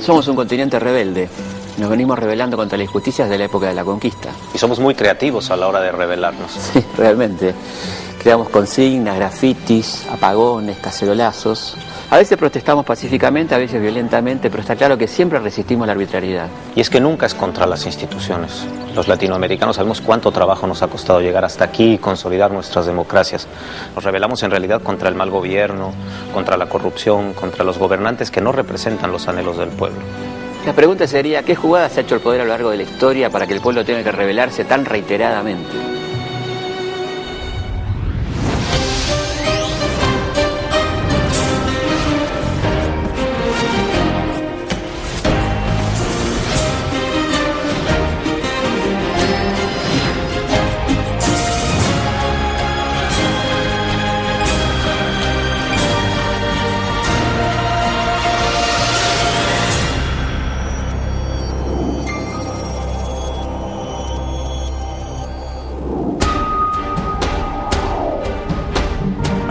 Somos un continente rebelde. Nos venimos rebelando contra las injusticias de la época de la conquista. Y somos muy creativos a la hora de rebelarnos. Sí, realmente. Creamos consignas, grafitis, apagones, cacerolazos. A veces protestamos pacíficamente, a veces violentamente, pero está claro que siempre resistimos la arbitrariedad. Y es que nunca es contra las instituciones. Los latinoamericanos sabemos cuánto trabajo nos ha costado llegar hasta aquí y consolidar nuestras democracias. Nos rebelamos en realidad contra el mal gobierno, contra la corrupción, contra los gobernantes que no representan los anhelos del pueblo. La pregunta sería, ¿qué jugadas ha hecho el poder a lo largo de la historia para que el pueblo tenga que rebelarse tan reiteradamente?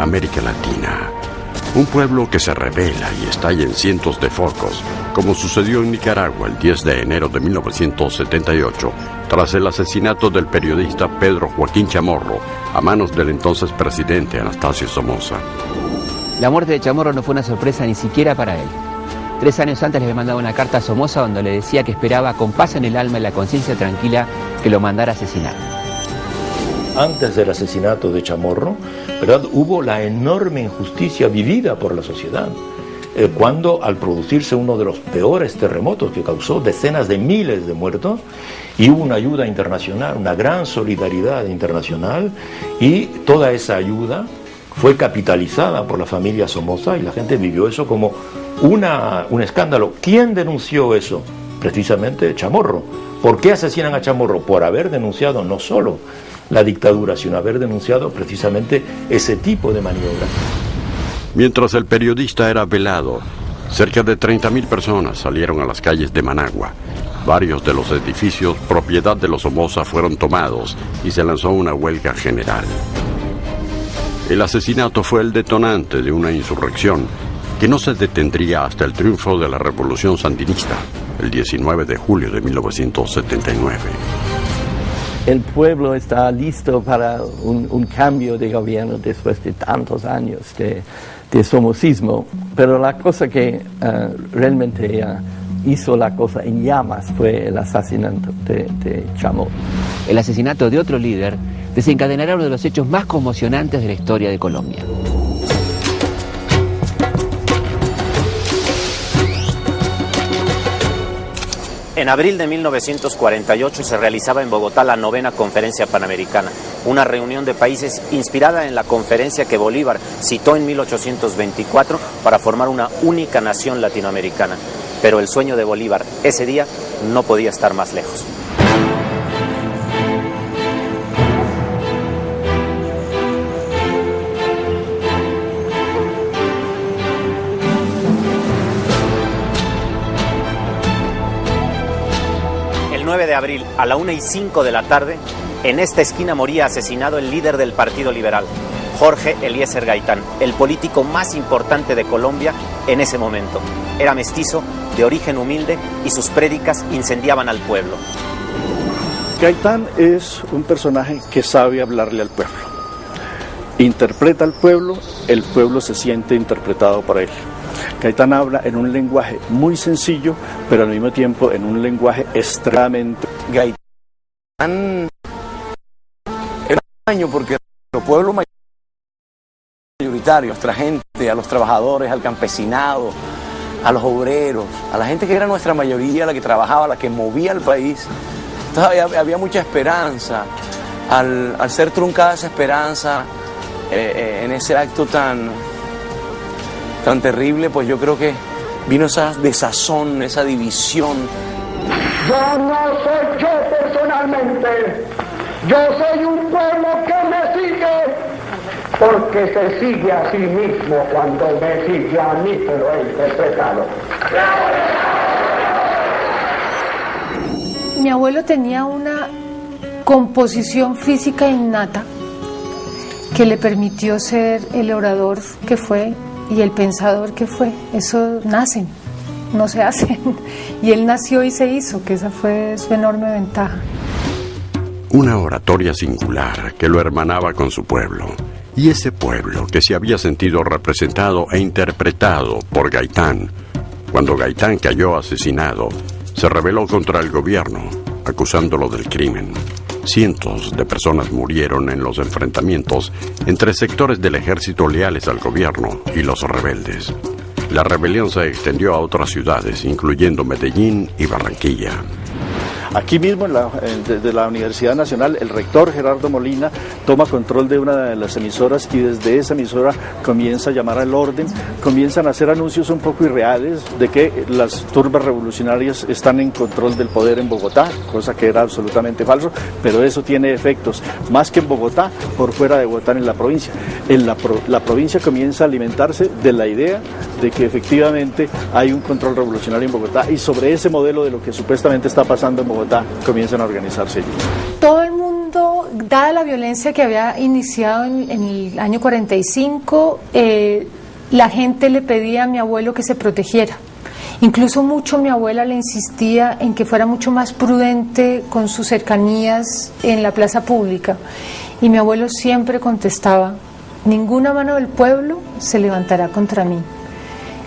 América Latina, un pueblo que se revela y estalla en cientos de focos, como sucedió en Nicaragua el 10 de enero de 1978, tras el asesinato del periodista Pedro Joaquín Chamorro a manos del entonces presidente Anastasio Somoza. La muerte de Chamorro no fue una sorpresa ni siquiera para él. 3 años antes le había mandado una carta a Somoza donde le decía que esperaba con paz en el alma y la conciencia tranquila que lo mandara a asesinar. Antes del asesinato de Chamorro, ¿verdad?, hubo la enorme injusticia vivida por la sociedad. Cuando al producirse uno de los peores terremotos que causó decenas de miles de muertos, y hubo una ayuda internacional, una gran solidaridad internacional, y toda esa ayuda fue capitalizada por la familia Somoza y la gente vivió eso como un escándalo. ¿Quién denunció eso? Precisamente Chamorro. ¿Por qué asesinan a Chamorro? Por haber denunciado no solo la dictadura, sino haber denunciado precisamente ese tipo de maniobras. Mientras el periodista era velado, cerca de 30.000 personas salieron a las calles de Managua. Varios de los edificios propiedad de los Somoza fueron tomados y se lanzó una huelga general. El asesinato fue el detonante de una insurrección que no se detendría hasta el triunfo de la Revolución Sandinista, el 19 de julio de 1979. El pueblo está listo para un cambio de gobierno después de tantos años de somocismo, pero la cosa que realmente hizo la cosa en llamas fue el asesinato de Chamorro. El asesinato de otro líder desencadenará uno de los hechos más conmocionantes de la historia de Colombia. En abril de 1948 se realizaba en Bogotá la 9ª Conferencia Panamericana, una reunión de países inspirada en la conferencia que Bolívar citó en 1824 para formar una única nación latinoamericana. Pero el sueño de Bolívar ese día no podía estar más lejos. El 9 de abril, a la 1:05 de la tarde, en esta esquina moría asesinado el líder del Partido Liberal, Jorge Eliezer Gaitán, el político más importante de Colombia en ese momento. Era mestizo, de origen humilde, y sus prédicas incendiaban al pueblo. Gaitán es un personaje que sabe hablarle al pueblo. Interpreta al pueblo, el pueblo se siente interpretado por él. Gaitán habla en un lenguaje muy sencillo, pero al mismo tiempo en un lenguaje extremadamente... Gaitán era un año porque el pueblo mayoritario, a nuestra gente, a los trabajadores, al campesinado, a los obreros, a la gente que era nuestra mayoría, la que trabajaba, la que movía el país. Entonces había mucha esperanza. Al ser truncada esa esperanza en ese acto tan terrible, pues yo creo que vino esa desazón, esa división. Yo no soy yo personalmente, yo soy un pueblo que me sigue, porque se sigue a sí mismo cuando me sigue a mí, se lo he interpretado. Mi abuelo tenía una composición física innata que le permitió ser el orador que fue y el pensador que fue. Eso nacen. no se hacen. Y él nació y se hizo, que esa fue su enorme ventaja. Una oratoria singular que lo hermanaba con su pueblo. Y ese pueblo que se había sentido representado e interpretado por Gaitán. Cuando Gaitán cayó asesinado, se rebeló contra el gobierno, acusándolo del crimen. Cientos de personas murieron en los enfrentamientos entre sectores del ejército leales al gobierno y los rebeldes. La rebelión se extendió a otras ciudades, incluyendo Medellín y Barranquilla. Aquí mismo, desde la Universidad Nacional, el rector Gerardo Molina toma control de una de las emisoras y desde esa emisora comienza a llamar al orden, comienzan a hacer anuncios un poco irreales de que las turbas revolucionarias están en control del poder en Bogotá, cosa que era absolutamente falso, pero eso tiene efectos, más que en Bogotá, por fuera de Bogotá en la provincia. La provincia comienza a alimentarse de la idea de que efectivamente hay un control revolucionario en Bogotá y sobre ese modelo de lo que supuestamente está pasando en Bogotá comienzan a organizarse. Todo el mundo, dada la violencia que había iniciado en el año 45, la gente le pedía a mi abuelo que se protegiera. Incluso mucho mi abuela le insistía en que fuera mucho más prudente con sus cercanías en la plaza pública. Y mi abuelo siempre contestaba: ninguna mano del pueblo se levantará contra mí.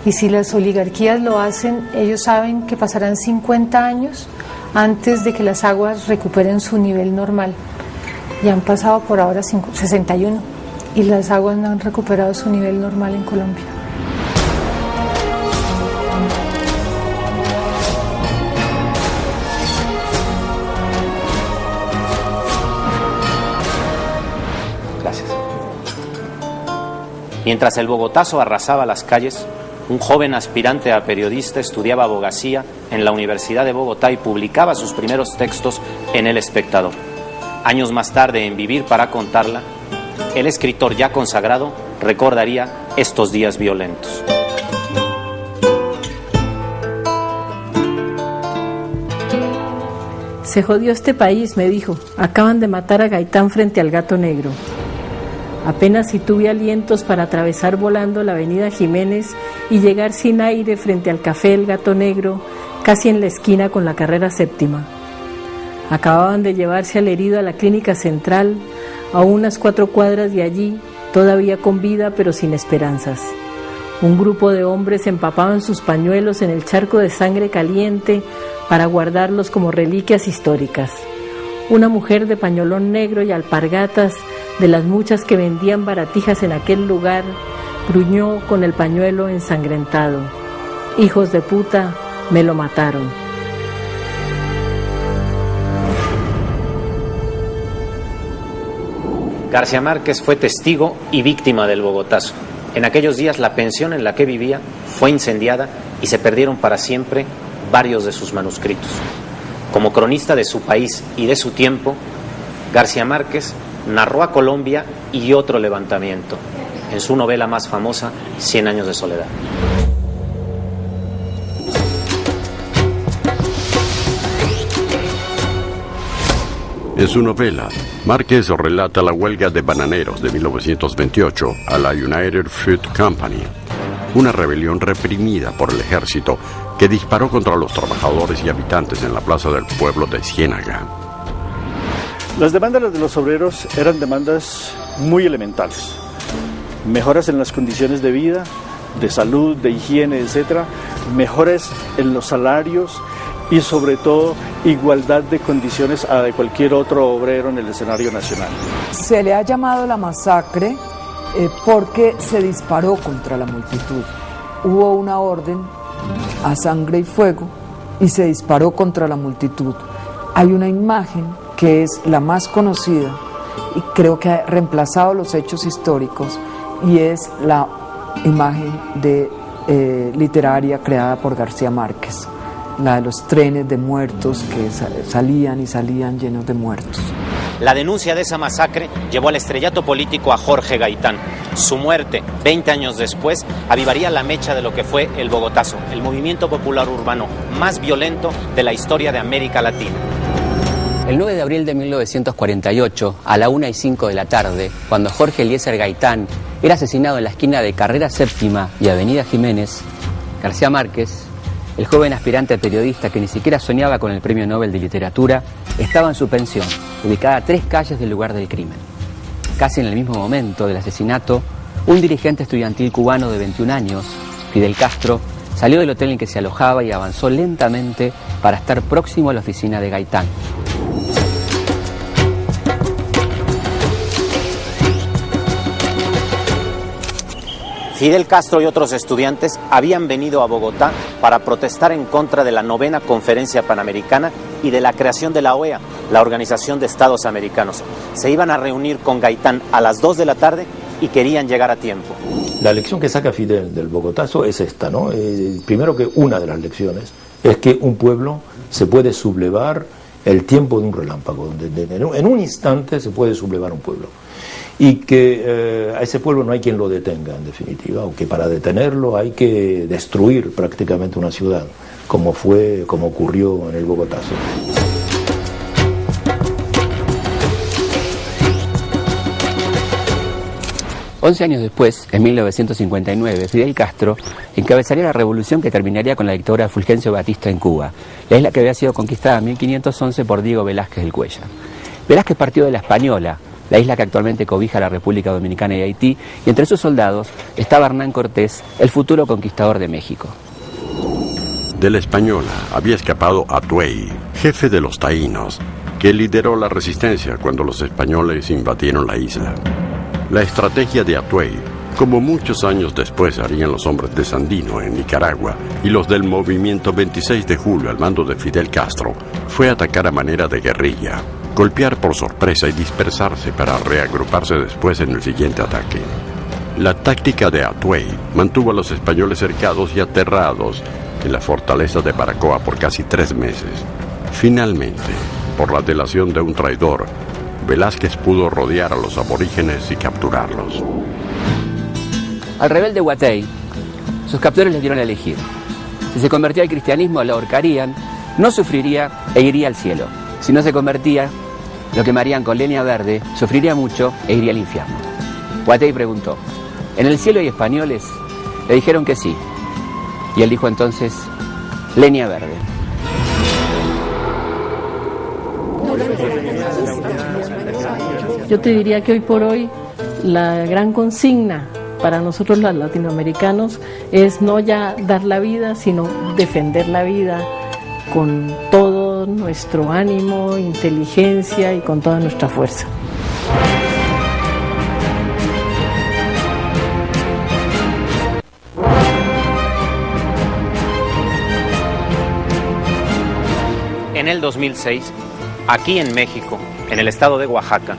Y si las oligarquías lo hacen, ellos saben que pasarán 50 años antes de que las aguas recuperen su nivel normal. Ya han pasado por ahora 61 y las aguas no han recuperado su nivel normal en Colombia. Gracias. Mientras el bogotazo arrasaba las calles, un joven aspirante a periodista estudiaba abogacía en la Universidad de Bogotá y publicaba sus primeros textos en El Espectador. Años más tarde, en Vivir para contarla, el escritor ya consagrado recordaría estos días violentos. Se jodió este país, me dijo. Acaban de matar a Gaitán frente al Gato Negro. Apenas si tuve alientos para atravesar volando la avenida Jiménez y llegar sin aire frente al café El Gato Negro, casi en la esquina con la carrera 7ª. Acababan de llevarse al herido a la clínica central, a unas 4 cuadras de allí, todavía con vida pero sin esperanzas. Un grupo de hombres empapaban sus pañuelos en el charco de sangre caliente para guardarlos como reliquias históricas. Una mujer de pañolón negro y alpargatas, de las muchas que vendían baratijas en aquel lugar, gruñó con el pañuelo ensangrentado: hijos de puta, me lo mataron. García Márquez fue testigo y víctima del bogotazo. En aquellos días la pensión en la que vivía fue incendiada y se perdieron para siempre varios de sus manuscritos. Como cronista de su país y de su tiempo, García Márquez narró a Colombia y otro levantamiento en su novela más famosa, 100 años de soledad. En su novela, Márquez relata la huelga de bananeros de 1928 a la United Fruit Company, una rebelión reprimida por el ejército que disparó contra los trabajadores y habitantes en la plaza del pueblo de Ciénaga. Las demandas de los obreros eran demandas muy elementales. Mejoras en las condiciones de vida, de salud, de higiene, etcétera, mejoras en los salarios y sobre todo igualdad de condiciones a de cualquier otro obrero en el escenario nacional. Se le ha llamado la masacre porque se disparó contra la multitud. Hubo una orden a sangre y fuego y se disparó contra la multitud. Hay una imagen que es la más conocida y creo que ha reemplazado los hechos históricos, y es la imagen literaria creada por García Márquez, la de los trenes de muertos que salían y salían llenos de muertos. La denuncia de esa masacre llevó al estrellato político a Jorge Gaitán. Su muerte, 20 años después, avivaría la mecha de lo que fue el bogotazo, el movimiento popular urbano más violento de la historia de América Latina. El 9 de abril de 1948, a la 1:05 de la tarde, cuando Jorge Eliezer Gaitán era asesinado en la esquina de Carrera 7ª y Avenida Jiménez, García Márquez el joven aspirante a periodista que ni siquiera soñaba con el Premio Nobel de Literatura estaba en su pensión, ubicada a 3 calles del lugar del crimen. Casi en el mismo momento del asesinato, un dirigente estudiantil cubano de 21 años, Fidel Castro, salió del hotel en que se alojaba y avanzó lentamente para estar próximo a la oficina de Gaitán. Fidel Castro y otros estudiantes habían venido a Bogotá para protestar en contra de la 9ª Conferencia Panamericana y de la creación de la OEA, la Organización de Estados Americanos. Se iban a reunir con Gaitán a las 2 de la tarde y querían llegar a tiempo. La lección que saca Fidel del Bogotazo es esta, ¿no? Primero, que una de las lecciones es que un pueblo se puede sublevar el tiempo de un relámpago. En un instante se puede sublevar un pueblo. Y que a ese pueblo no hay quien lo detenga, en definitiva, o que para detenerlo hay que destruir prácticamente una ciudad, como ocurrió en el Bogotazo. Once años después, en 1959, Fidel Castro encabezaría la revolución que terminaría con la dictadura de Fulgencio Batista en Cuba, la isla que había sido conquistada en 1511 por Diego Velázquez del Cuellar. Velázquez partió de La Española, la isla que actualmente cobija la República Dominicana y Haití, y entre sus soldados estaba Hernán Cortés, el futuro conquistador de México. De La Española había escapado Atuey, jefe de los taínos, que lideró la resistencia cuando los españoles invadieron la isla. La estrategia de Atuey, como muchos años después harían los hombres de Sandino en Nicaragua y los del movimiento 26 de julio al mando de Fidel Castro, fue atacar a manera de guerrilla, golpear por sorpresa y dispersarse para reagruparse después en el siguiente ataque. La táctica de Atuey mantuvo a los españoles cercados y aterrados en la fortaleza de Baracoa por casi 3 meses. Finalmente, por la delación de un traidor, Velázquez pudo rodear a los aborígenes y capturarlos. Al rebelde Huatey, sus captores le dieron a elegir. Si se convertía al cristianismo, lo ahorcarían, no sufriría e iría al cielo. Si no se convertía, lo quemarían con leña verde, sufriría mucho e iría al infierno. Huatey preguntó, ¿en el cielo hay españoles? Le dijeron que sí. Y él dijo entonces, leña verde. Yo te diría que hoy por hoy la gran consigna para nosotros los latinoamericanos es no ya dar la vida, sino defender la vida con todo nuestro ánimo, inteligencia y con toda nuestra fuerza. En el 2006, aquí en México, en el estado de Oaxaca,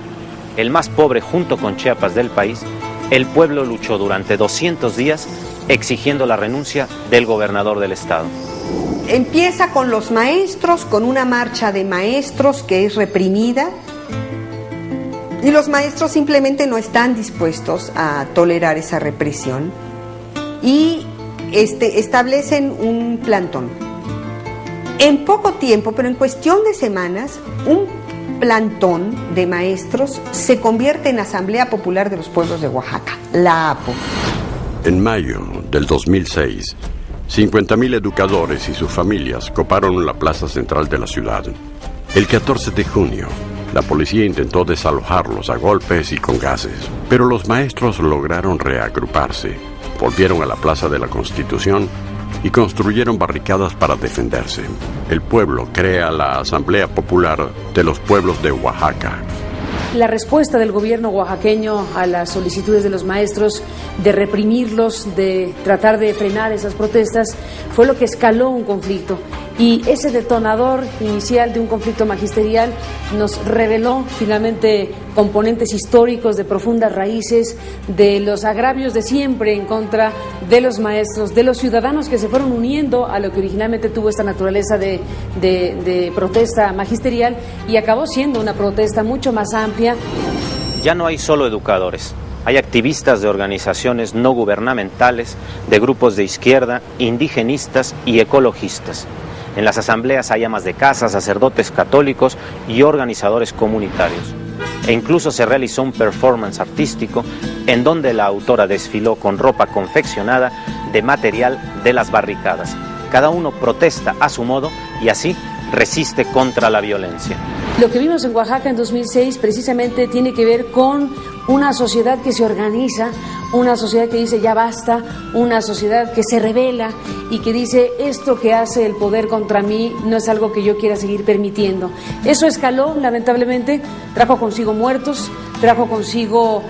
el más pobre junto con Chiapas del país, el pueblo luchó durante 200 días exigiendo la renuncia del gobernador del estado. Empieza con los maestros, con una marcha de maestros que es reprimida, y los maestros simplemente no están dispuestos a tolerar esa represión y establecen un plantón. En poco tiempo, pero en cuestión de semanas, un plantón de maestros se convierte en Asamblea Popular de los Pueblos de Oaxaca, la APO. En mayo del 2006, 50.000 educadores y sus familias coparon la plaza central de la ciudad. El 14 de junio, la policía intentó desalojarlos a golpes y con gases, pero los maestros lograron reagruparse, volvieron a la Plaza de la Constitución y construyeron barricadas para defenderse. El pueblo crea la Asamblea Popular de los Pueblos de Oaxaca. La respuesta del gobierno oaxaqueño a las solicitudes de los maestros de reprimirlos, de tratar de frenar esas protestas, fue lo que escaló un conflicto. Y ese detonador inicial de un conflicto magisterial nos reveló finalmente componentes históricos de profundas raíces, de los agravios de siempre en contra de los maestros, de los ciudadanos que se fueron uniendo a lo que originalmente tuvo esta naturaleza de protesta magisterial y acabó siendo una protesta mucho más amplia. Ya no hay solo educadores. Hay activistas de organizaciones no gubernamentales, de grupos de izquierda, indigenistas y ecologistas. En las asambleas hay amas de casa, sacerdotes católicos y organizadores comunitarios. E incluso se realizó un performance artístico en donde la autora desfiló con ropa confeccionada de material de las barricadas. Cada uno protesta a su modo y así resiste contra la violencia. Lo que vimos en Oaxaca en 2006 precisamente tiene que ver con una sociedad que se organiza, una sociedad que dice ya basta, una sociedad que se rebela y que dice esto que hace el poder contra mí no es algo que yo quiera seguir permitiendo. Eso escaló, lamentablemente, trajo consigo muertos, trajo consigo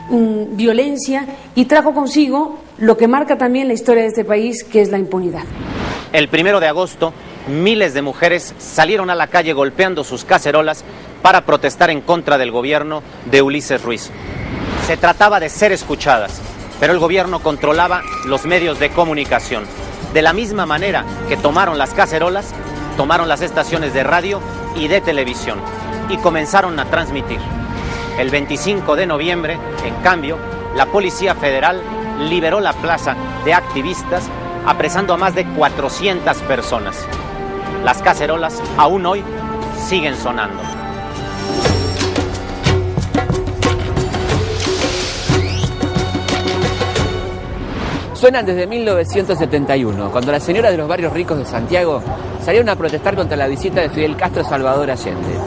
violencia y trajo consigo lo que marca también la historia de este país, que es la impunidad. El 1 de agosto, miles de mujeres salieron a la calle golpeando sus cacerolas para protestar en contra del gobierno de Ulises Ruiz. Se trataba de ser escuchadas, pero el gobierno controlaba los medios de comunicación. De la misma manera que tomaron las cacerolas, tomaron las estaciones de radio y de televisión y comenzaron a transmitir. El 25 de noviembre, en cambio, la Policía Federal liberó la plaza de activistas, apresando a más de 400 personas. Las cacerolas aún hoy siguen sonando. Suenan desde 1971, cuando las señoras de los barrios ricos de Santiago salieron a protestar contra la visita de Fidel Castro a Salvador Allende.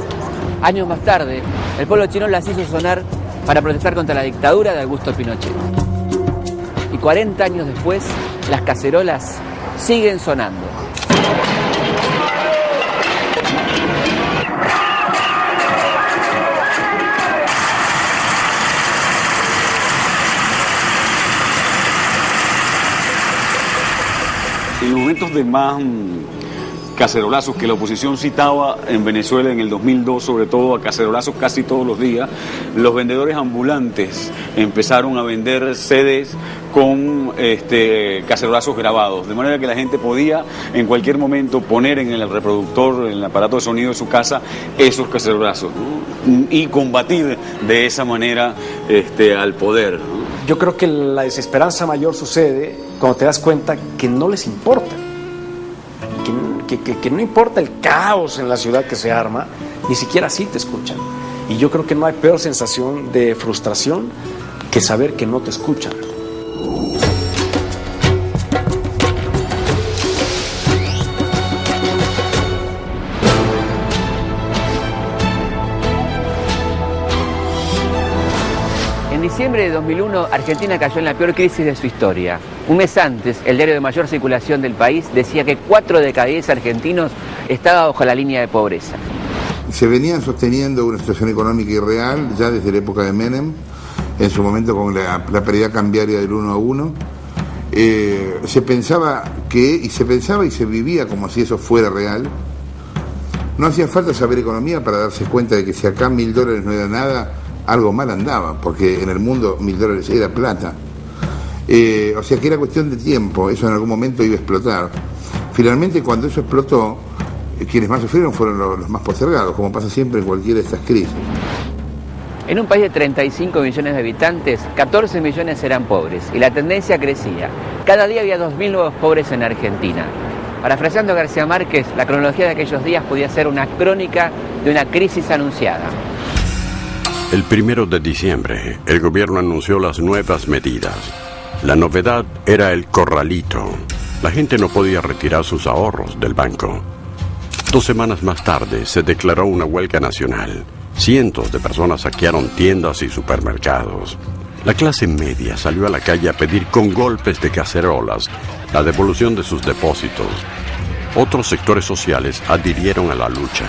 Años más tarde, el pueblo chino las hizo sonar para protestar contra la dictadura de Augusto Pinochet. Y 40 años después, las cacerolas siguen sonando. En los momentos de más cacerolazos que la oposición citaba en Venezuela en el 2002, sobre todo a cacerolazos casi todos los días, los vendedores ambulantes empezaron a vender CDs con cacerolazos grabados, de manera que la gente podía en cualquier momento poner en el reproductor, en el aparato de sonido de su casa, esos cacerolazos, ¿no? Y combatir de esa manera al poder, ¿no? Yo creo que la desesperanza mayor sucede cuando te das cuenta que no les importa, que no importa el caos en la ciudad que se arma, ni siquiera así te escuchan. Y yo creo que no hay peor sensación de frustración que saber que no te escuchan. En diciembre de 2001, Argentina cayó en la peor crisis de su historia. Un mes antes, el diario de mayor circulación del país decía que 4 de cada 10 argentinos estaba bajo la línea de pobreza. Se venían sosteniendo una situación económica irreal ya desde la época de Menem, en su momento con la paridad cambiaria del 1 a 1. Se pensaba y se vivía como si eso fuera real. No hacía falta saber economía para darse cuenta de que si acá $1.000 no era nada, algo mal andaba, porque en el mundo $1.000 era plata. O sea que era cuestión de tiempo, eso en algún momento iba a explotar. Finalmente, cuando eso explotó, quienes más sufrieron fueron los más postergados, como pasa siempre en cualquiera de estas crisis. En un país de 35 millones de habitantes, 14 millones eran pobres y la tendencia crecía. Cada día había 2.000 nuevos pobres en Argentina. Parafraseando a García Márquez, la cronología de aquellos días podía ser una crónica de una crisis anunciada. El 1 de diciembre, el gobierno anunció las nuevas medidas. La novedad era el corralito. La gente no podía retirar sus ahorros del banco. 2 semanas más tarde se declaró una huelga nacional. Cientos de personas saquearon tiendas y supermercados. La clase media salió a la calle a pedir con golpes de cacerolas la devolución de sus depósitos. Otros sectores sociales adhirieron a la lucha.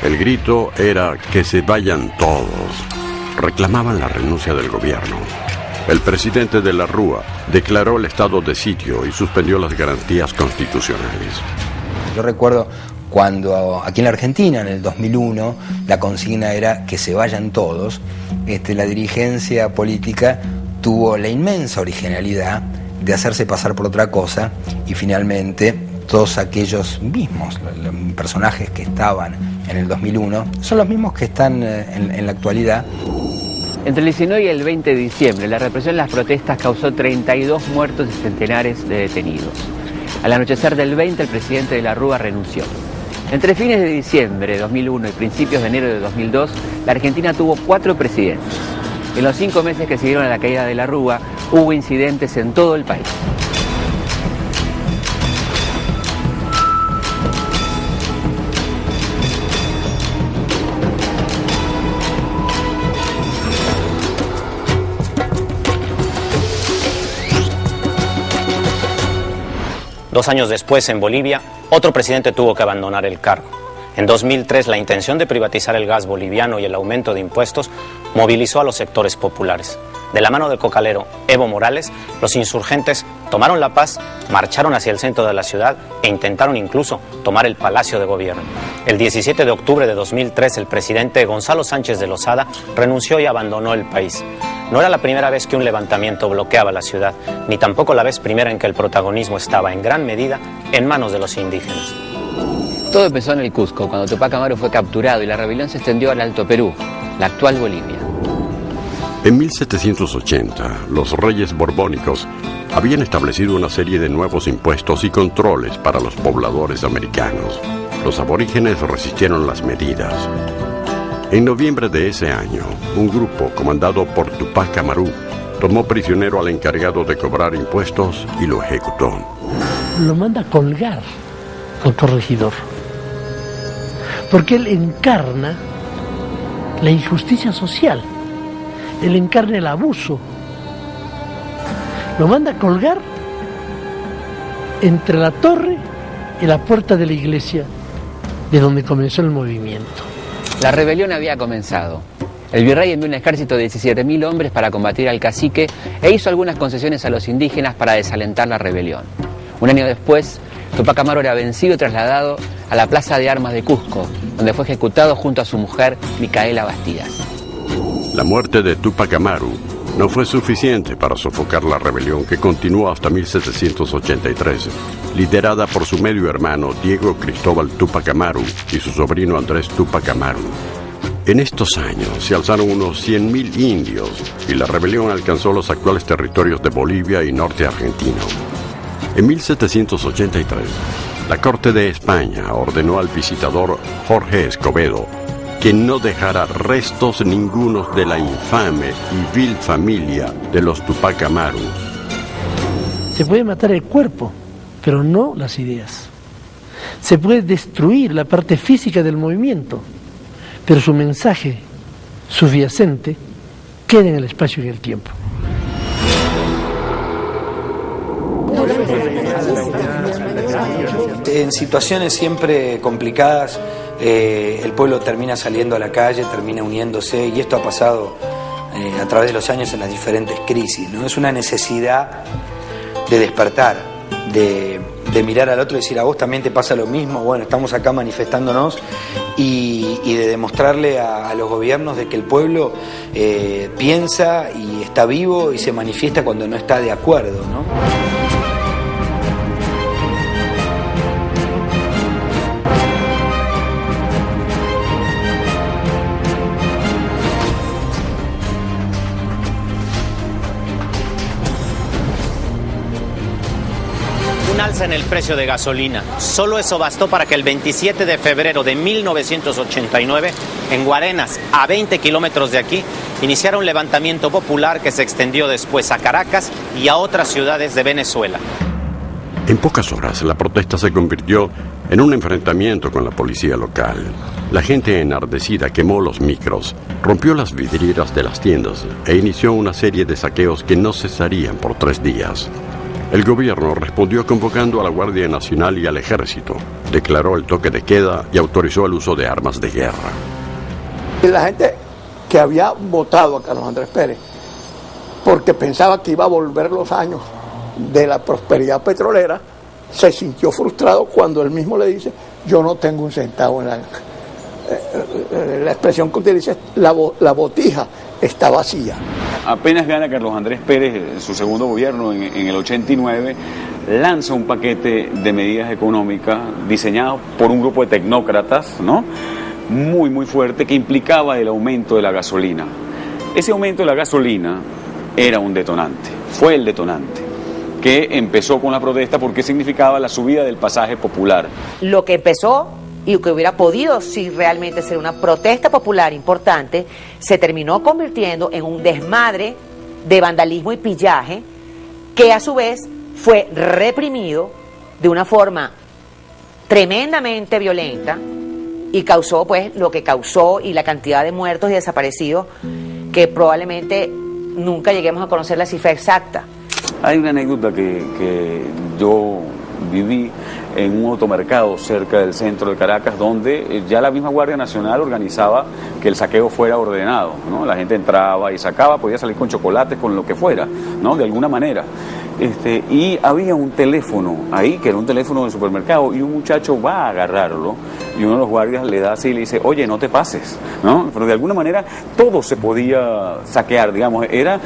El grito era que se vayan todos. Reclamaban la renuncia del gobierno. El presidente de la Rúa declaró el estado de sitio y suspendió las garantías constitucionales. Yo recuerdo cuando aquí en la Argentina, en el 2001, la consigna era que se vayan todos, la dirigencia política tuvo la inmensa originalidad de hacerse pasar por otra cosa y finalmente todos aquellos mismos personajes que estaban en el 2001 son los mismos que están en la actualidad. Entre el 19 y el 20 de diciembre, la represión de las protestas causó 32 muertos y centenares de detenidos. Al anochecer del 20, el presidente de la Rúa renunció. Entre fines de diciembre de 2001 y principios de enero de 2002, la Argentina tuvo 4 presidentes. En los 5 meses que siguieron a la caída de la Rúa, hubo incidentes en todo el país. 2 años después, en Bolivia, otro presidente tuvo que abandonar el cargo. En 2003, la intención de privatizar el gas boliviano y el aumento de impuestos movilizó a los sectores populares. De la mano del cocalero Evo Morales, los insurgentes tomaron La Paz, marcharon hacia el centro de la ciudad e intentaron incluso tomar el Palacio de Gobierno. El 17 de octubre de 2003, el presidente Gonzalo Sánchez de Lozada renunció y abandonó el país. No era la primera vez que un levantamiento bloqueaba la ciudad, ni tampoco la vez primera en que el protagonismo estaba en gran medida en manos de los indígenas. Todo empezó en el Cusco, cuando Tupac Amaru fue capturado y la rebelión se extendió al Alto Perú, la actual Bolivia. En 1780, los reyes borbónicos habían establecido una serie de nuevos impuestos y controles para los pobladores americanos. Los aborígenes resistieron las medidas. En noviembre de ese año, un grupo comandado por Tupac Amaru tomó prisionero al encargado de cobrar impuestos y lo ejecutó. Lo manda a colgar al corregidor, porque él encarna la injusticia social, él encarna el abuso. Lo manda a colgar entre la torre y la puerta de la iglesia de donde comenzó el movimiento. La rebelión había comenzado. El virrey envió un ejército de 17.000 hombres para combatir al cacique e hizo algunas concesiones a los indígenas para desalentar la rebelión. Un año después, Tupac Amaru era vencido y trasladado a la Plaza de Armas de Cusco, donde fue ejecutado junto a su mujer, Micaela Bastidas. La muerte de Tupac Amaru no fue suficiente para sofocar la rebelión que continuó hasta 1783, liderada por su medio hermano Diego Cristóbal Tupac Amaru y su sobrino Andrés Tupac Amaru. En estos años se alzaron unos 100.000 indios y la rebelión alcanzó los actuales territorios de Bolivia y norte argentino. En 1783, la Corte de España ordenó al visitador Jorge Escobedo que no dejara restos ningunos de la infame y vil familia de los Tupac Amaru. Se puede matar el cuerpo, pero no las ideas. Se puede destruir la parte física del movimiento, pero su mensaje subyacente queda en el espacio y el tiempo. En situaciones siempre complicadas, el pueblo termina saliendo a la calle, termina uniéndose, y esto ha pasado a través de los años en las diferentes crisis, ¿no? Es una necesidad de despertar, de mirar al otro y decir, a vos también te pasa lo mismo, bueno, estamos acá manifestándonos, y de demostrarle a los gobiernos de que el pueblo piensa y está vivo y se manifiesta cuando no está de acuerdo, ¿no? En el precio de gasolina. Solo eso bastó para que el 27 de febrero de 1989, en Guarenas, a 20 kilómetros de aquí, iniciara un levantamiento popular que se extendió después a Caracas y a otras ciudades de Venezuela. En pocas horas, la protesta se convirtió en un enfrentamiento con la policía local. La gente enardecida quemó los micros, rompió las vidrieras de las tiendas e inició una serie de saqueos que no cesarían por 3 días. El gobierno respondió convocando a la Guardia Nacional y al Ejército, declaró el toque de queda y autorizó el uso de armas de guerra. La gente que había votado a Carlos Andrés Pérez porque pensaba que iba a volver los años de la prosperidad petrolera, se sintió frustrado cuando él mismo le dice, yo no tengo un centavo en la expresión que utiliza, la botija está vacía. Apenas gana Carlos Andrés Pérez su segundo gobierno en el 89, lanza un paquete de medidas económicas diseñado por un grupo de tecnócratas, ¿no? Muy fuerte, que implicaba el aumento de la gasolina. Ese aumento de la gasolina era un detonante, fue el detonante, que empezó con la protesta porque significaba la subida del pasaje popular. Lo que empezó y que hubiera podido sí realmente ser una protesta popular importante, se terminó convirtiendo en un desmadre de vandalismo y pillaje que a su vez fue reprimido de una forma tremendamente violenta y causó pues lo que causó y la cantidad de muertos y desaparecidos que probablemente nunca lleguemos a conocer la cifra exacta. Hay una anécdota que yo viví en un automercado cerca del centro de Caracas, donde ya la misma Guardia Nacional organizaba que el saqueo fuera ordenado, ¿no? La gente entraba y sacaba, podía salir con chocolates, con lo que fuera, ¿no? De alguna manera. Y había un teléfono ahí, que era un teléfono de supermercado, y un muchacho va a agarrarlo, y uno de los guardias le da así y le dice, oye, no te pases, ¿no? Pero de alguna manera todo se podía saquear, digamos, era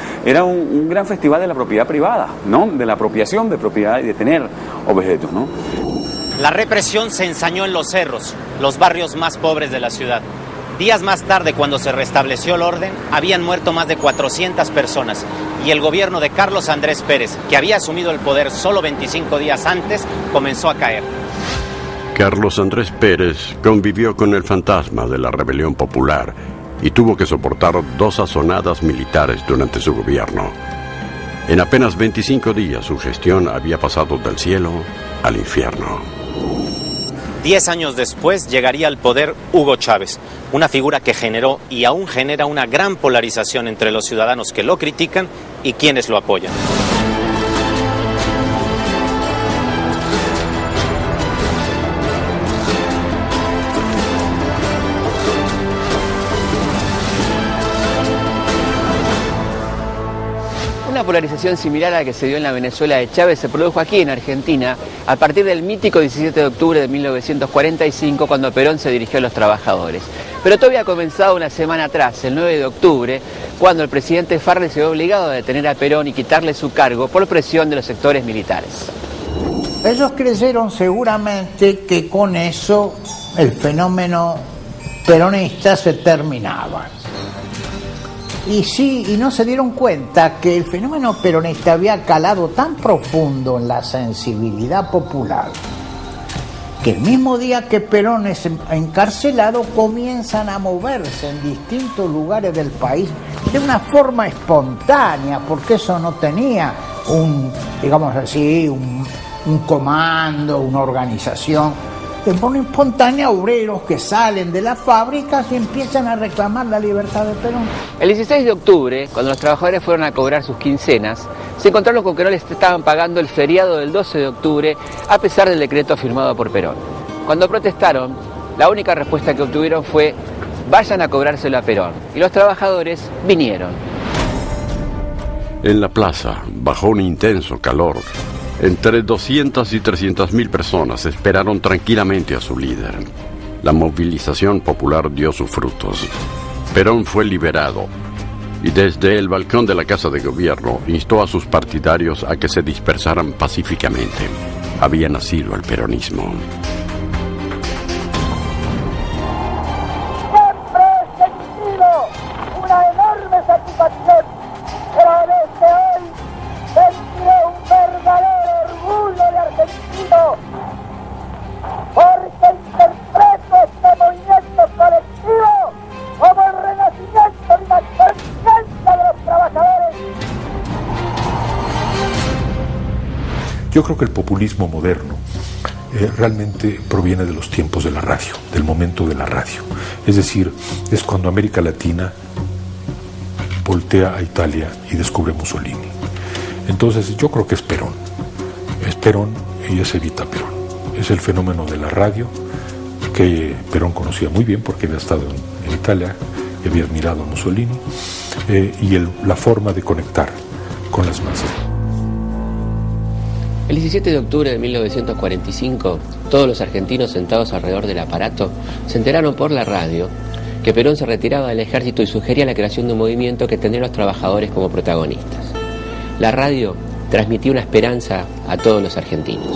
un gran festival de la propiedad privada, ¿no? De la apropiación de propiedad y de tener objetos, ¿no? La represión se ensañó en los cerros, los barrios más pobres de la ciudad. Días más tarde, cuando se restableció el orden, habían muerto más de 400 personas y el gobierno de Carlos Andrés Pérez, que había asumido el poder solo 25 días antes, comenzó a caer. Carlos Andrés Pérez convivió con el fantasma de la rebelión popular y tuvo que soportar 2 azonadas militares durante su gobierno. En apenas 25 días su gestión había pasado del cielo al infierno. 10 años después llegaría al poder Hugo Chávez, una figura que generó y aún genera una gran polarización entre los ciudadanos que lo critican y quienes lo apoyan. Una polarización similar a la que se dio en la Venezuela de Chávez se produjo aquí en Argentina a partir del mítico 17 de octubre de 1945, cuando Perón se dirigió a los trabajadores. Pero todo había comenzado una semana atrás, el 9 de octubre, cuando el presidente Farrell se vio obligado a detener a Perón y quitarle su cargo por presión de los sectores militares. Ellos creyeron seguramente que con eso el fenómeno peronista se terminaba. Y sí, y no se dieron cuenta que el fenómeno peronista había calado tan profundo en la sensibilidad popular que el mismo día que Perón es encarcelado comienzan a moverse en distintos lugares del país de una forma espontánea, porque eso no tenía digamos así, un comando, una organización. De forma espontánea, obreros que salen de las fábricas y empiezan a reclamar la libertad de Perón. El 16 de octubre, cuando los trabajadores fueron a cobrar sus quincenas, se encontraron con que no les estaban pagando el feriado del 12 de octubre, a pesar del decreto firmado por Perón. Cuando protestaron, la única respuesta que obtuvieron fue: vayan a cobrárselo a Perón. Y los trabajadores vinieron. En la plaza, bajo un intenso calor, entre 200 y 300.000 personas esperaron tranquilamente a su líder. La movilización popular dio sus frutos. Perón fue liberado y desde el balcón de la Casa de Gobierno instó a sus partidarios a que se dispersaran pacíficamente. Había nacido el peronismo. Siempre he sentido una enorme satisfacción, pero desde hoy sentiré un verdadero orgullo de argentino, porque interpreto este movimiento colectivo como el renacimiento de una conciencia de los trabajadores. Yo creo que el populismo moderno realmente proviene de los tiempos de la radio, del momento de la radio. Es decir, es cuando América Latina voltea a Italia y descubre Mussolini. Entonces yo creo que es Perón y es Evita Perón. Es el fenómeno de la radio que Perón conocía muy bien porque había estado en Italia, había admirado a Mussolini, y la forma de conectar con las masas. El 17 de octubre de 1945, todos los argentinos sentados alrededor del aparato se enteraron por la radio que Perón se retiraba del ejército y sugería la creación de un movimiento que tendría a los trabajadores como protagonistas. La radio transmitía una esperanza a todos los argentinos.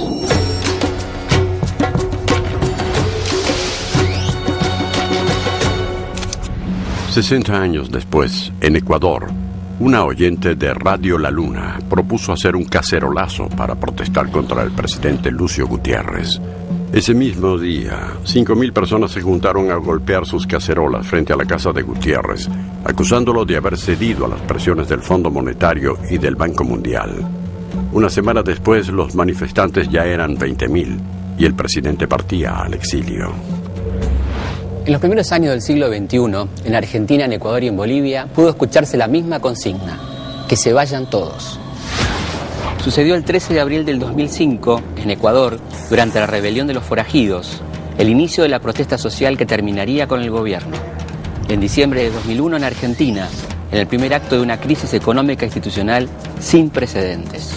$60 años después, en Ecuador, una oyente de Radio La Luna propuso hacer un cacerolazo para protestar contra el presidente Lucio Gutiérrez. Ese mismo día, 5.000 personas se juntaron a golpear sus cacerolas frente a la casa de Gutiérrez, acusándolo de haber cedido a las presiones del Fondo Monetario y del Banco Mundial. Una semana después, los manifestantes ya eran 20.000 y el presidente partía al exilio. En los primeros años del siglo XXI, en Argentina, en Ecuador y en Bolivia, pudo escucharse la misma consigna: que se vayan todos. sucedió el 13 de abril del 2005 en Ecuador, durante la rebelión de los forajidos, el inicio de la protesta social que terminaría con el gobierno. En diciembre de 2001 en Argentina, en el primer acto de una crisis económica institucional sin precedentes.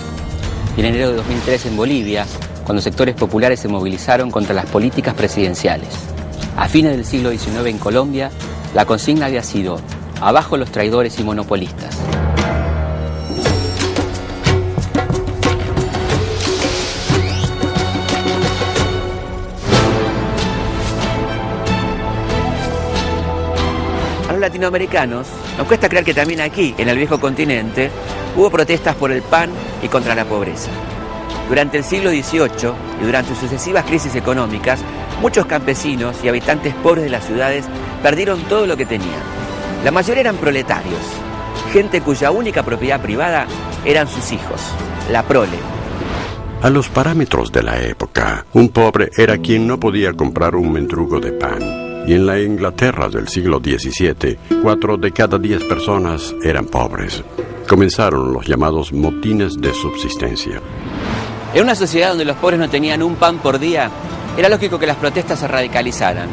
Y en enero de 2003 en Bolivia, cuando sectores populares se movilizaron contra las políticas presidenciales. A fines del siglo XIX en Colombia, la consigna había sido: abajo los traidores y monopolistas. A los latinoamericanos nos cuesta creer que también aquí, en el viejo continente, hubo protestas por el pan y contra la pobreza. Durante el siglo XVIII y durante sucesivas crisis económicas, muchos campesinos y habitantes pobres de las ciudades perdieron todo lo que tenían. La mayoría eran proletarios, gente cuya única propiedad privada eran sus hijos, la prole. A los parámetros de la época, un pobre era quien no podía comprar un mendrugo de pan. Y en la Inglaterra del siglo XVII, 4 de cada 10 personas eran pobres. Comenzaron los llamados motines de subsistencia. En una sociedad donde los pobres no tenían un pan por día, era lógico que las protestas se radicalizaran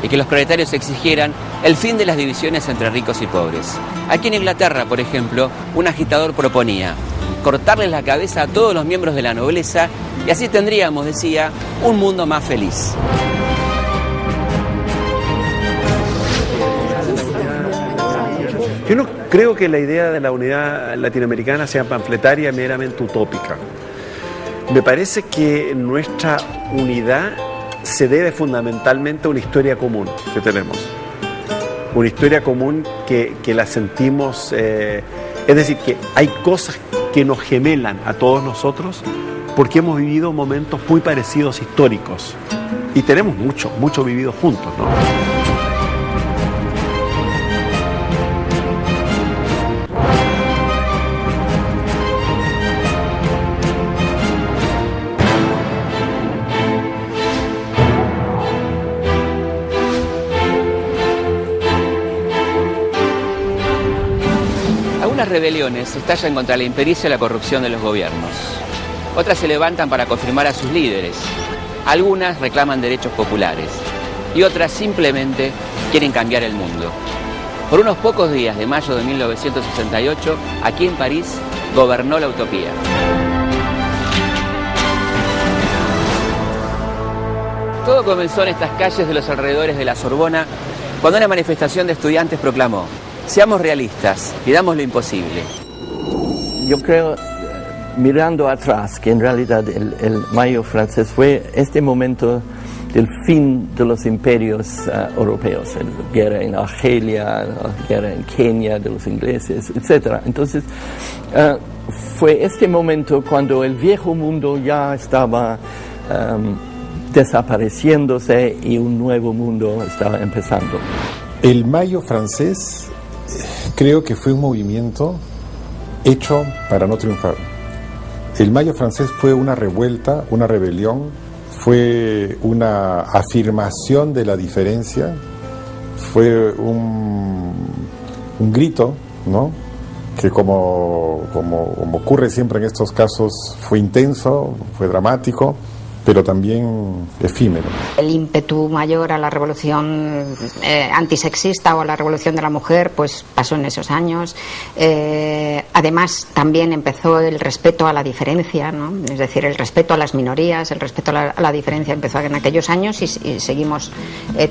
y que los proletarios exigieran el fin de las divisiones entre ricos y pobres. Aquí en Inglaterra, por ejemplo, un agitador proponía cortarles la cabeza a todos los miembros de la nobleza y así tendríamos, decía, un mundo más feliz. Yo no creo que la idea de la unidad latinoamericana sea panfletaria y meramente utópica. Me parece que nuestra unidad se debe fundamentalmente a una historia común que tenemos. Una historia común que la sentimos, es decir, que hay cosas que nos gemelan a todos nosotros porque hemos vivido momentos muy parecidos históricos y tenemos mucho vivido juntos, ¿no? Rebeliones estallan contra la impericia y la corrupción de los gobiernos. Otras se levantan para confirmar a sus líderes. Algunas reclaman derechos populares y otras simplemente quieren cambiar el mundo. Por unos pocos días de mayo de 1968, aquí en París, gobernó la utopía. Todo comenzó en estas calles de los alrededores de la Sorbona, cuando una manifestación de estudiantes proclamó: seamos realistas, pidamos lo imposible. Yo creo, mirando atrás, que en realidad el Mayo francés fue este momento del fin de los imperios europeos, la guerra en Argelia, la guerra en Kenia de los ingleses, etc. Entonces, fue este momento cuando el viejo mundo ya estaba desapareciéndose y un nuevo mundo estaba empezando. El Mayo francés creo que fue un movimiento hecho para no triunfar. El Mayo francés fue una revuelta, una rebelión, fue una afirmación de la diferencia, fue un grito, ¿no? Que como ocurre siempre en estos casos, fue intenso, fue dramático, pero también efímero. El ímpetu mayor a la revolución antisexista o a la revolución de la mujer pues pasó en esos años. Además también empezó el respeto a la diferencia, ¿no? Es decir, el respeto a las minorías, el respeto a la diferencia empezó en aquellos años y seguimos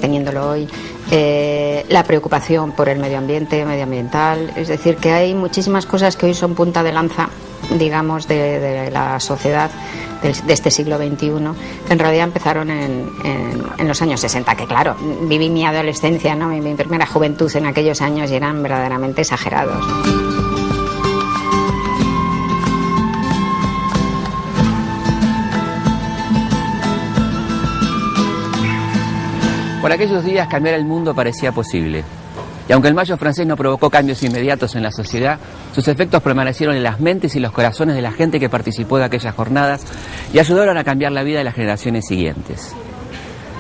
teniéndolo hoy. La preocupación por el medio ambiente, medioambiental, es decir, que hay muchísimas cosas que hoy son punta de lanza, digamos, de la sociedad de este siglo XXI, que en realidad empezaron en los años 60, que claro, viví mi adolescencia, ¿no? mi primera juventud en aquellos años y eran verdaderamente exagerados. Por aquellos días cambiar el mundo parecía posible. Y aunque el Mayo francés no provocó cambios inmediatos en la sociedad, sus efectos permanecieron en las mentes y los corazones de la gente que participó de aquellas jornadas y ayudaron a cambiar la vida de las generaciones siguientes.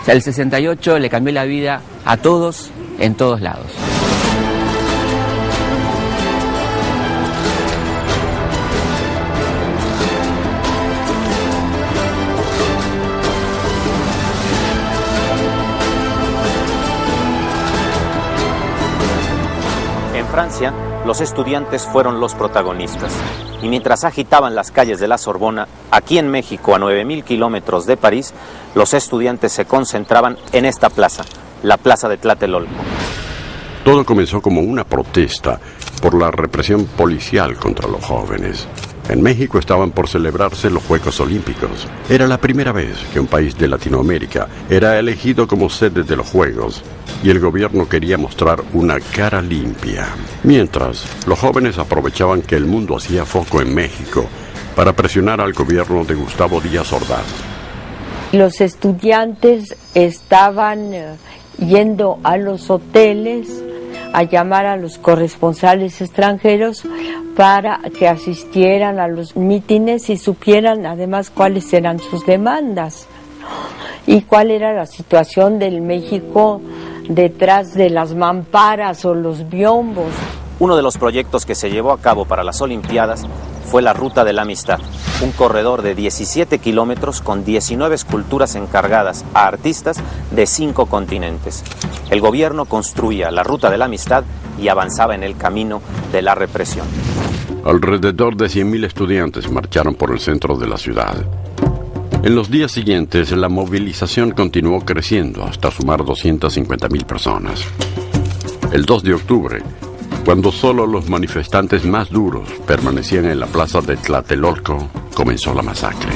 O sea, el 68 le cambió la vida a todos, en todos lados. Francia, los estudiantes fueron los protagonistas. Y mientras agitaban las calles de la Sorbona, aquí en México, a 9.000 kilómetros de París, los estudiantes se concentraban en esta plaza, la Plaza de Tlatelolco. Todo comenzó como una protesta por la represión policial contra los jóvenes. En México estaban por celebrarse los Juegos Olímpicos. Era la primera vez que un país de Latinoamérica era elegido como sede de los Juegos y el gobierno quería mostrar una cara limpia. Mientras, los jóvenes aprovechaban que el mundo hacía foco en México para presionar al gobierno de Gustavo Díaz Ordaz. Los estudiantes estaban yendo a los hoteles a llamar a los corresponsales extranjeros para que asistieran a los mítines y supieran además cuáles eran sus demandas y cuál era la situación del México detrás de las mamparas o los biombos. Uno de los proyectos que se llevó a cabo para las Olimpiadas fue la Ruta de la Amistad, un corredor de 17 kilómetros con 19 esculturas encargadas a artistas de 5 continentes. El gobierno construía la Ruta de la Amistad y avanzaba en el camino de la represión. Alrededor de 100.000 estudiantes marcharon por el centro de la ciudad. En los días siguientes, la movilización continuó creciendo hasta sumar 250.000 personas. El 2 de octubre, cuando solo los manifestantes más duros permanecían en la plaza de Tlatelolco, comenzó la masacre.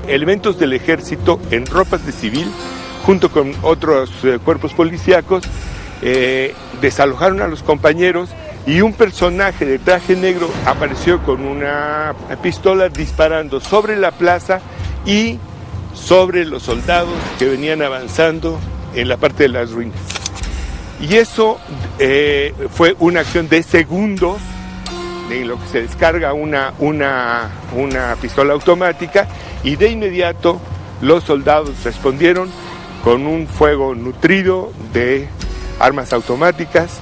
Elementos del ejército en ropas de civil, junto con otros cuerpos policíacos, desalojaron a los compañeros y un personaje de traje negro apareció con una pistola disparando sobre la plaza y sobre los soldados que venían avanzando en la parte de las ruinas. Y eso fue una acción de segundos, en lo que se descarga una pistola automática, y de inmediato los soldados respondieron con un fuego nutrido de armas automáticas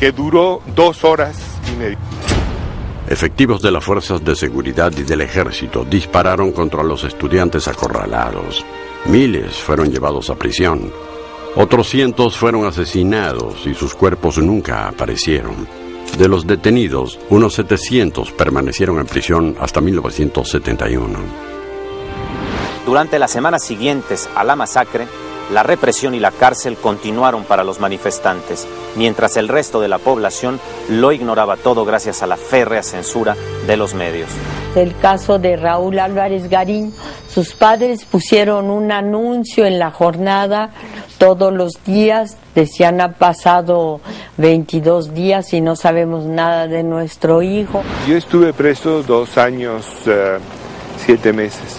que duró 2 horas y media. Efectivos de las fuerzas de seguridad y del ejército dispararon contra los estudiantes acorralados. Miles fueron llevados a prisión. Otros cientos fueron asesinados y sus cuerpos nunca aparecieron. De los detenidos, unos 700 permanecieron en prisión hasta 1971. Durante las semanas siguientes a la masacre, la represión y la cárcel continuaron para los manifestantes, mientras el resto de la población lo ignoraba todo gracias a la férrea censura de los medios. El caso de Raúl Álvarez Garín, sus padres pusieron un anuncio en la jornada todos los días, decían: ha pasado 22 días y no sabemos nada de nuestro hijo. Yo estuve preso 2 años, 7 meses.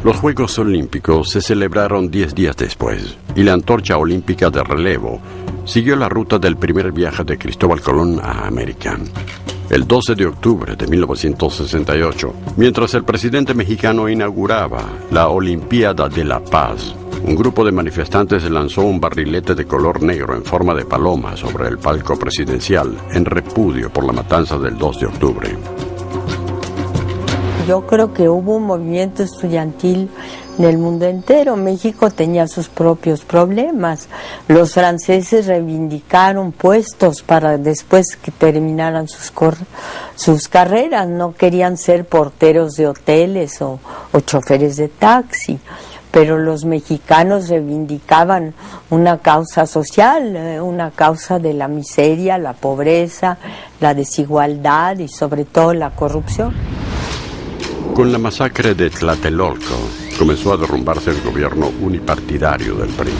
Los Juegos Olímpicos se celebraron 10 días después y la antorcha olímpica de relevo siguió la ruta del primer viaje de Cristóbal Colón a América. El 12 de octubre de 1968, mientras el presidente mexicano inauguraba la Olimpiada de la Paz, un grupo de manifestantes lanzó un barrilete de color negro en forma de paloma sobre el palco presidencial en repudio por la matanza del 2 de octubre. Yo creo que hubo un movimiento estudiantil en el mundo entero. México tenía sus propios problemas. Los franceses reivindicaron puestos para después que terminaran sus carreras. No querían ser porteros de hoteles o choferes de taxi. Pero los mexicanos reivindicaban una causa social, una causa de la miseria, la pobreza, la desigualdad y sobre todo la corrupción. Con la masacre de Tlatelolco comenzó a derrumbarse el gobierno unipartidario del PRI,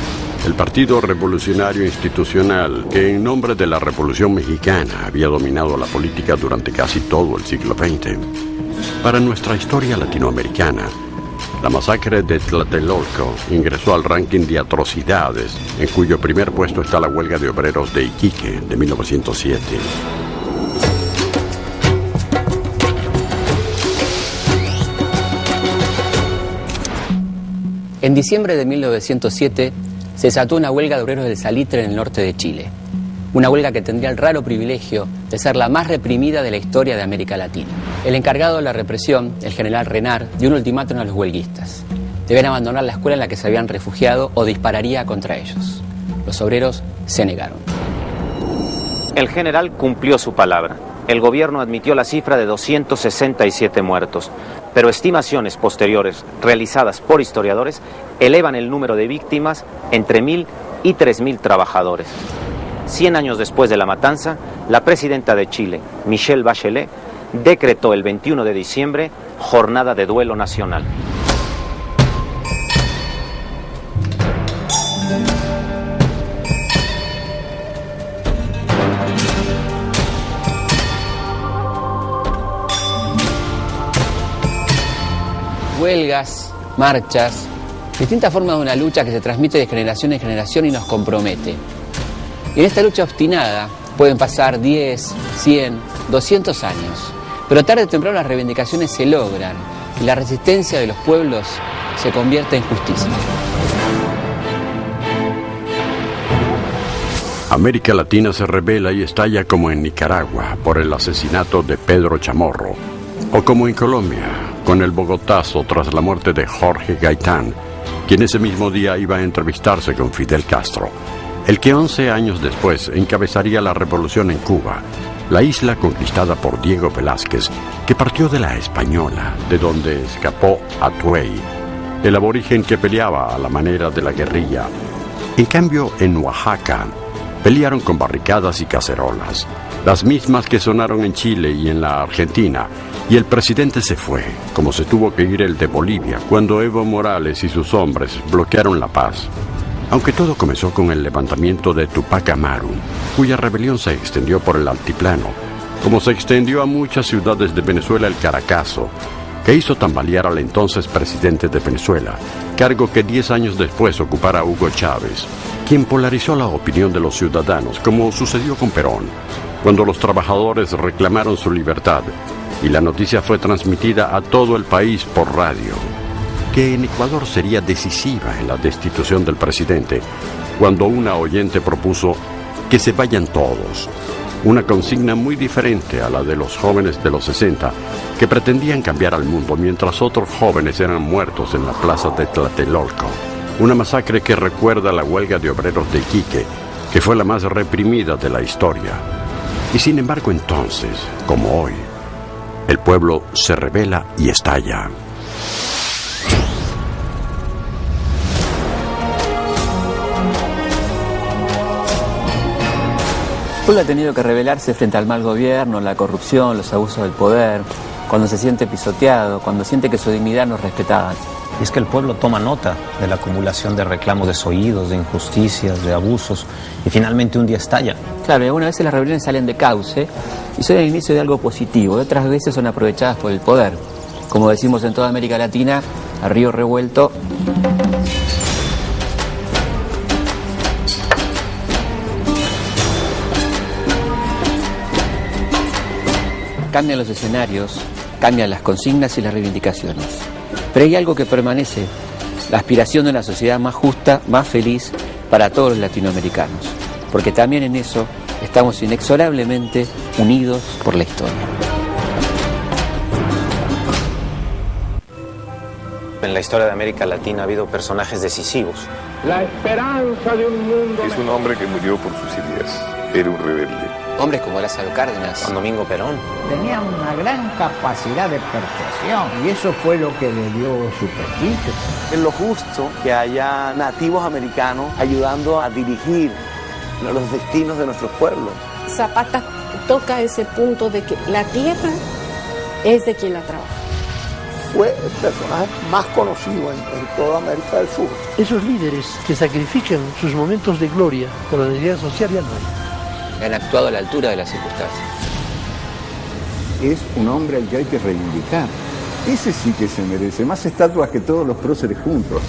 el Partido Revolucionario Institucional, que en nombre de la Revolución Mexicana había dominado la política durante casi todo el siglo XX. Para nuestra historia latinoamericana, la masacre de Tlatelolco ingresó al ranking de atrocidades, en cuyo primer puesto está la huelga de obreros de Iquique de 1907. En diciembre de 1907 se desató una huelga de obreros del salitre en el norte de Chile. Una huelga que tendría el raro privilegio de ser la más reprimida de la historia de América Latina. El encargado de la represión, el general Renard, dio un ultimátum a los huelguistas. Debían abandonar la escuela en la que se habían refugiado o dispararía contra ellos. Los obreros se negaron. El general cumplió su palabra. El gobierno admitió la cifra de 267 muertos, pero estimaciones posteriores realizadas por historiadores elevan el número de víctimas entre 1.000 y 3.000 trabajadores. 100 años después de la matanza, la presidenta de Chile, Michelle Bachelet, decretó el 21 de diciembre jornada de duelo nacional. Huelgas, marchas, distintas formas de una lucha que se transmite de generación en generación y nos compromete. Y en esta lucha obstinada pueden pasar 10, 100, 200 años, pero tarde o temprano las reivindicaciones se logran y la resistencia de los pueblos se convierte en justicia. América Latina se rebela y estalla como en Nicaragua por el asesinato de Pedro Chamorro, o como en Colombia, con el Bogotazo tras la muerte de Jorge Gaitán, quien ese mismo día iba a entrevistarse con Fidel Castro, el que 11 años después encabezaría la revolución en Cuba, la isla conquistada por Diego Velázquez, que partió de la Española, de donde escapó Atuey, el aborigen que peleaba a la manera de la guerrilla. En cambio, en Oaxaca, pelearon con barricadas y cacerolas, las mismas que sonaron en Chile y en la Argentina, y el presidente se fue, como se tuvo que ir el de Bolivia, cuando Evo Morales y sus hombres bloquearon la paz. Aunque todo comenzó con el levantamiento de Tupac Amaru, cuya rebelión se extendió por el altiplano, como se extendió a muchas ciudades de Venezuela el Caracazo, que hizo tambalear al entonces presidente de Venezuela, cargo que 10 años después ocupara Hugo Chávez, quien polarizó la opinión de los ciudadanos, como sucedió con Perón, cuando los trabajadores reclamaron su libertad y la noticia fue transmitida a todo el país por radio, que en Ecuador sería decisiva en la destitución del presidente, cuando una oyente propuso que se vayan todos, una consigna muy diferente a la de los jóvenes de los 60, que pretendían cambiar al mundo mientras otros jóvenes eran muertos en la plaza de Tlatelolco, una masacre que recuerda la huelga de obreros de Iquique, que fue la más reprimida de la historia. Y sin embargo entonces, como hoy, el pueblo se rebela y estalla. El pueblo ha tenido que rebelarse frente al mal gobierno, la corrupción, los abusos del poder, cuando se siente pisoteado, cuando siente que su dignidad no es respetada. Y es que el pueblo toma nota de la acumulación de reclamos desoídos, de injusticias, de abusos, y finalmente un día estalla. Claro, y algunas veces las rebeliones salen de cauce y son el inicio de algo positivo, y otras veces son aprovechadas por el poder. Como decimos en toda América Latina, a río revuelto. Cambian los escenarios, cambian las consignas y las reivindicaciones. Pero hay algo que permanece, la aspiración de una sociedad más justa, más feliz para todos los latinoamericanos. Porque también en eso estamos inexorablemente unidos por la historia. En la historia de América Latina ha habido personajes decisivos. La esperanza de un mundo... Es un hombre que murió por sus ideas. Era un rebelde. Hombres como Lázaro Cárdenas, Juan Domingo Perón. Tenía una gran capacidad de persuasión y eso fue lo que le dio su prestigio. Es lo justo que haya nativos americanos ayudando a dirigir los destinos de nuestros pueblos. Zapata toca ese punto de que la tierra es de quien la trabaja. Fue el personaje más conocido en toda América del Sur. Esos líderes que sacrifican sus momentos de gloria por la necesidad social ya no hay. Han actuado a la altura de las circunstancias. Es un hombre al que hay que reivindicar. Ese sí que se merece más estatuas que todos los próceres juntos.